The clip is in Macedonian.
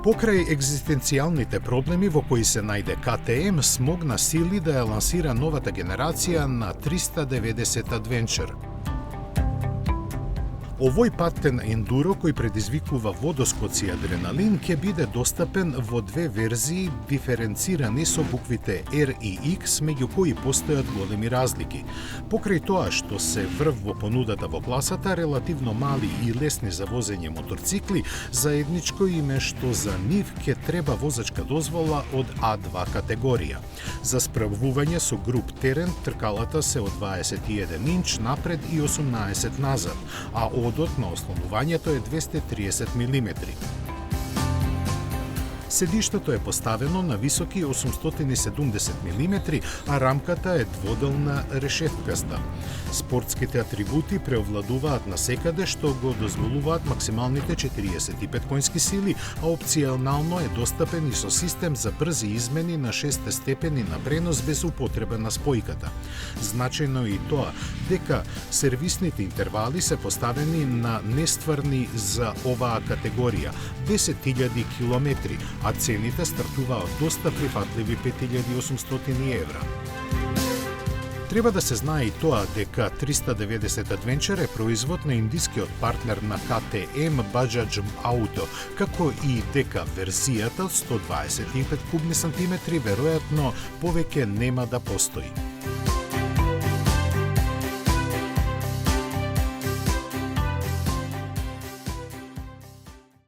Покрај екзистенцијалните проблеми во кои се најде КТМ, смогна сили да ја лансира новата генерација на 390 Adventure. Овој патен ендуро кој предизвикува водоскоци и адреналин ќе биде достапен во две верзии диференцирани со буквите R и X, меѓу кои постојат големи разлики. Покрај тоа што се врв во понудата во класата, релативно мали и лесни за возење моторцикли, заедничко им е што за нив ќе треба возачка дозвола од А2 категорија. За справување со груб терен, тркалата се од 21 инч напред и 18 назад, а одот на ослонувањето е 230 мм. Седиштето е поставено на високи 870 мм, а рамката е дводелна решеткаста. Спортските атрибути преовладуваат насекаде, што го дозволуваат максималните 45 конски сили, а опционално е достапен и со систем за брзи измени на 6 степени на пренос без употреба на спојката. Значајно е и тоа дека сервисните интервали се поставени на нестварни за оваа категорија 10.000 километри, а цените стартуваат доста прифатливи 5.800 евра. Треба да се знае и тоа дека 390 Adventure е производ на индискиот партнер на КТМ Bajaj Auto, како и дека верзијата од 125 кубни сантиметри веројатно повеќе нема да постои.